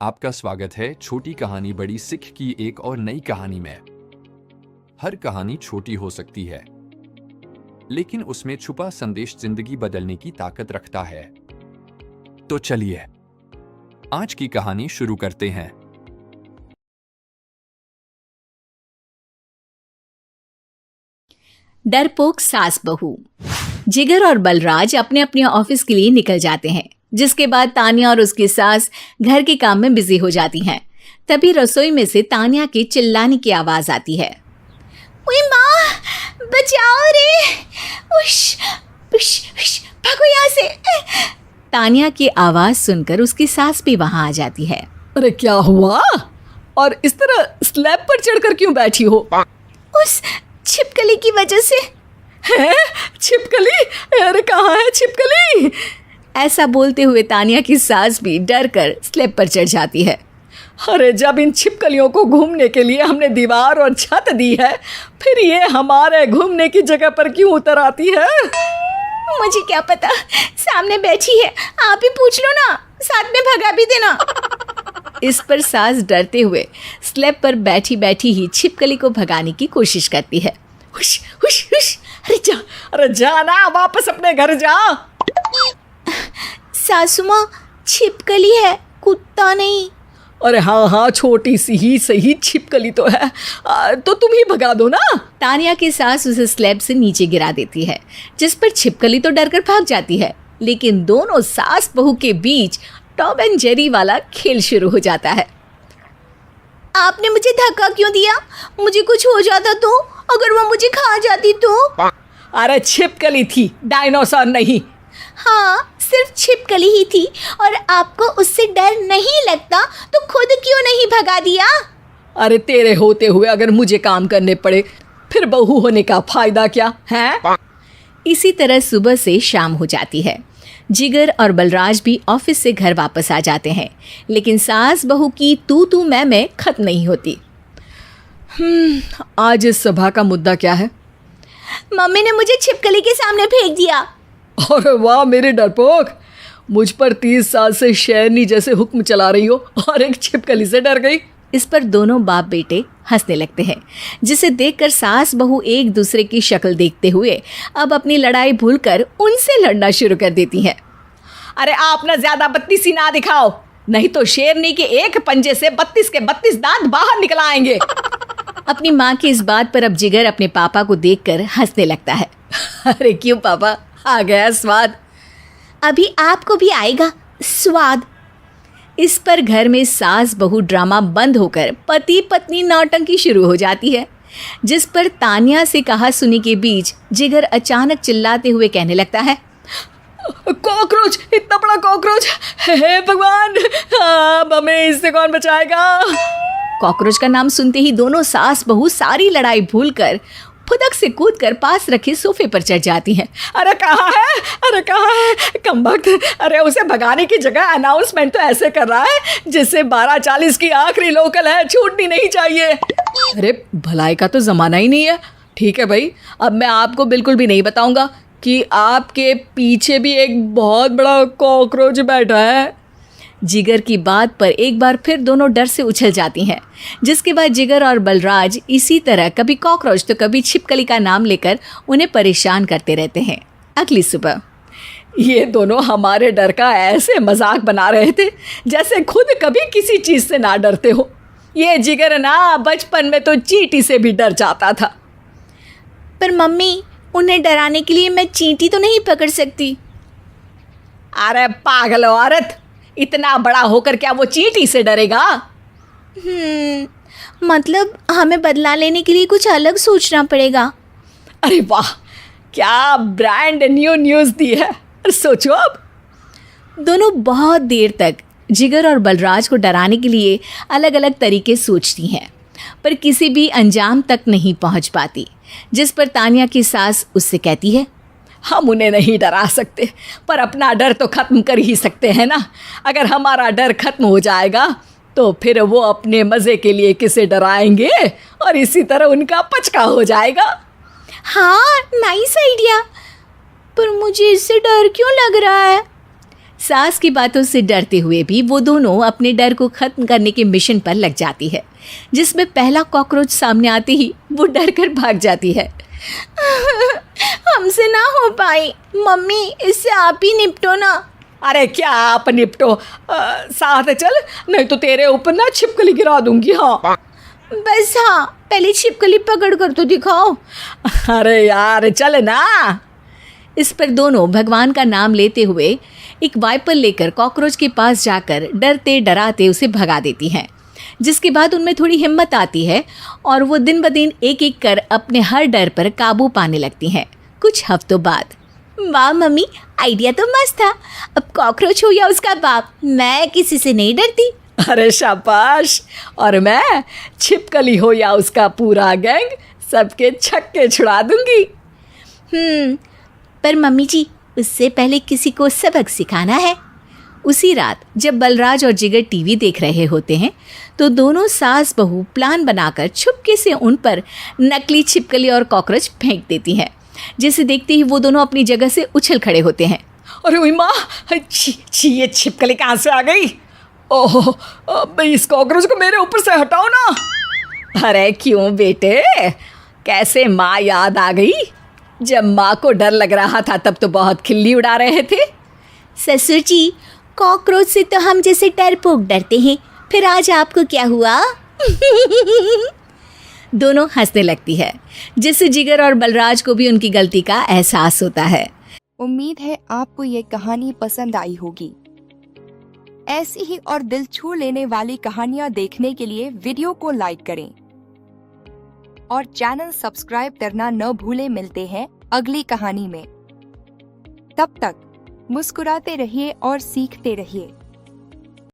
आपका स्वागत है छोटी कहानी बड़ी सीख की एक और नई कहानी में। हर कहानी छोटी हो सकती है, लेकिन उसमें छुपा संदेश जिंदगी बदलने की ताकत रखता है। तो चलिए आज की कहानी शुरू करते हैं। डरपोक सास बहू। जिगर और बलराज अपने अपने ऑफिस के लिए निकल जाते हैं, जिसके बाद तानिया और उसकी सास घर के काम में बिजी हो जाती हैं। तभी रसोई में से तानिया के चिल्लाने की आवाज आती है। ओए माँ, बचाओ रे! उश, उश, उश, भागो यहाँ से! तानिया की आवाज सुनकर उसकी सास भी वहां आ जाती है। अरे क्या हुआ? और इस तरह स्लैब पर चढ़कर क्यों बैठी हो? उस छिपकली की वजह से। है? छिपकली? अरे कहाँ है छिपकली? ऐसा बोलते हुए तानिया की सास भी डर कर स्लैब पर चढ़ जाती है। अरे जब इन छिपकलियों को घूमने के लिए हमने दीवार और छत दी है, फिर ये हमारे घूमने की जगह पर क्यों उतर आती है? मुझे क्या पता, सामने बैठी है, आप ही पूछ लो ना, साथ में भगा भी देना। इस पर सास डरते हुए स्लैब पर बैठी बैठी ही छिपकली को भगाने की कोशिश करती है। हुश, हुश, हुश, अरे जा ना, वापस अपने घर जा। सासू माँ, छिपकली है, कुत्ता नहीं। अरे हाँ, छोटी सी ही सही छिपकली तो है, तो तुम ही भगा दो ना। तानिया की सास उसे स्लैब से नीचे गिरा देती है, जिस पर छिपकली तो डरकर भाग जाती है, लेकिन दोनों सास बहू के बीच टॉम एंड जेरी वाला खेल शुरू हो जाता है। आपने मुझे धक्का क्यों दिया? मुझे कुछ हो जाता तो? अगर वो मुझे खा जाती तो? अरे छिपकली थी, डायनासोर नहीं। हाँ, सिर्फ छिपकली ही थी, और आपको उससे डर नहीं लगता तो खुद क्यों नहीं भगा दिया? अरे तेरे होते हुए अगर मुझे काम करने पड़े, फिर बहू होने का फायदा क्या है? इसी तरह सुबह से शाम हो जाती है। जिगर और बलराज भी ऑफिस से घर वापस आ जाते हैं, लेकिन सास बहू की तू मैं खत्म नहीं होती। आज इस सभा का मुद्दा क्या है? मम्मी ने मुझे छिपकली के सामने फेंक दिया। अरे वाह मेरे डरपोक, मुझ पर 30 साल से शेरनी जैसे हुक्म चला रही हो और एक छिपकली से डर गई। इस पर दोनों बाप बेटे हंसने लगते हैं, जिसे देखकर सास बहू एक दूसरे की शक्ल देखते हुए अब अपनी लड़ाई भूलकर उनसे लड़ना शुरू कर देती हैं। अरे आप ना ज्यादा बत्तीसी ना दिखाओ, नहीं तो शेरनी के एक पंजे से 32 के 32 दांत बाहर निकल आएंगे। अपनी माँ की इस बात पर अब जिगर अपने पापा को देखकर हंसने लगता है। अरे क्यों पापा, आ गया स्वाद? अभी आपको भी आएगा स्वाद। इस पर घर में सास बहू ड्रामा बंद होकर पति पत्नी नौटंकी शुरू हो जाती है, जिस पर तानिया से कहा सुनी के बीच जिगर अचानक चिल्लाते हुए कहने लगता है। कॉकरोच, इतना बड़ा कॉकरोच! हे भगवान, अब हमें इससे कौन बचाएगा? कॉकरोच का नाम सुनते ही दोनों सास बहू सारी लड़ाई भूलकर फुदक से कूदकर पास रखे सोफे पर चढ़ जाती हैं। अरे कहाँ है? अरे कहाँ है कमबख्त? अरे उसे भगाने की जगह अनाउंसमेंट तो ऐसे कर रहा है जिससे 12:40 की आखिरी लोकल है, छूटनी नहीं चाहिए। अरे भलाई का तो ज़माना ही नहीं है। ठीक है भाई, अब मैं आपको बिल्कुल भी नहीं बताऊंगा कि आपके पीछे भी एक बहुत बड़ा कॉकरोच बैठा है। जिगर की बात पर एक बार फिर दोनों डर से उछल जाती हैं, जिसके बाद जिगर और बलराज इसी तरह कभी कॉकरोच तो कभी छिपकली का नाम लेकर उन्हें परेशान करते रहते हैं। अगली सुबह ये दोनों हमारे डर का ऐसे मजाक बना रहे थे जैसे खुद कभी किसी चीज़ से ना डरते हो। ये जिगर ना बचपन में तो चींटी से भी डर जाता था। पर मम्मी, उन्हें डराने के लिए मैं चींटी तो नहीं पकड़ सकती। अरे पागल औरत, इतना बड़ा होकर क्या वो चींटी से डरेगा? मतलब हमें बदला लेने के लिए कुछ अलग सोचना पड़ेगा। अरे वाह, क्या ब्रांड न्यू न्यूज़ दी है। सोचो अब। दोनों बहुत देर तक जिगर और बलराज को डराने के लिए अलग अलग तरीके सोचती हैं, पर किसी भी अंजाम तक नहीं पहुंच पाती, जिस पर तानिया की सास उससे कहती है। हम उन्हें नहीं डरा सकते, पर अपना डर तो ख़त्म कर ही सकते हैं ना। अगर हमारा डर ख़त्म हो जाएगा तो फिर वो अपने मज़े के लिए किसे डराएंगे और इसी तरह उनका पचका हो जाएगा। हाँ, नाइस आइडिया, पर मुझे इससे डर क्यों लग रहा है? सास की बातों से डरते हुए भी वो दोनों अपने डर को खत्म करने के मिशन पर लग जाती है, जिसमें पहला कॉकरोच सामने आते ही वो डर कर भाग जाती है। हमसे ना हो पाई मम्मी, इससे आप ही निपटो ना। अरे क्या आप निपटो, साथ चल, नहीं तो तेरे ऊपर ना छिपकली गिरा दूंगी। हाँ बस हाँ, पहले छिपकली पकड़ कर तो दिखाओ। अरे यार चल ना। इस पर दोनों भगवान का नाम लेते हुए एक वाइपर लेकर कॉकरोच के पास जाकर डरते डराते उसे भगा देती हैं, जिसके बाद उनमें थोड़ी हिम्मत आती है और वो दिन ब दिन एक एक कर अपने हर डर पर काबू पाने लगती हैं। कुछ हफ्तों बाद, वाह मम्मी, आइडिया तो मस्त था। अब कॉकरोच हो या उसका बाप, मैं किसी से नहीं डरती। अरे शाबाश। और मैं छिपकली हो या उसका पूरा गैंग, सबके छक्के छुड़ा दूंगी। पर मम्मी जी, उससे पहले किसी को सबक सिखाना है। उसी रात जब बलराज और जिगर टीवी देख रहे होते हैं तो दोनों सास बहू प्लान बनाकर छुपके से उन पर नकली छिपकली और कॉकरोच फेंक देती हैं, जिसे देखते ही वो दोनों अपनी जगह से उछल खड़े होते हैं। अरे उई माँ, छी ये छिपकली कहाँ से आ गई? ओह, इस कॉकरोच को मेरे ऊपर से हटाओ ना। अरे क्यों बेटे, कैसे माँ याद आ गई? जब माँ को डर लग रहा था तब तो बहुत खिल्ली उड़ा रहे थे। ससुर जी, कॉकरोच से तो हम जैसे डरपोक डरते हैं, फिर आज आपको क्या हुआ? दोनों हंसने लगती है, जिससे जिगर और बलराज को भी उनकी गलती का एहसास होता है। उम्मीद है आपको ये कहानी पसंद आई होगी। ऐसी ही और दिल छू लेने वाली कहानियाँ देखने के लिए वीडियो को लाइक करें और चैनल सब्सक्राइब करना न भूलें। मिलते हैं अगली कहानी में। तब तक मुस्कुराते रहिए और सीखते रहिए।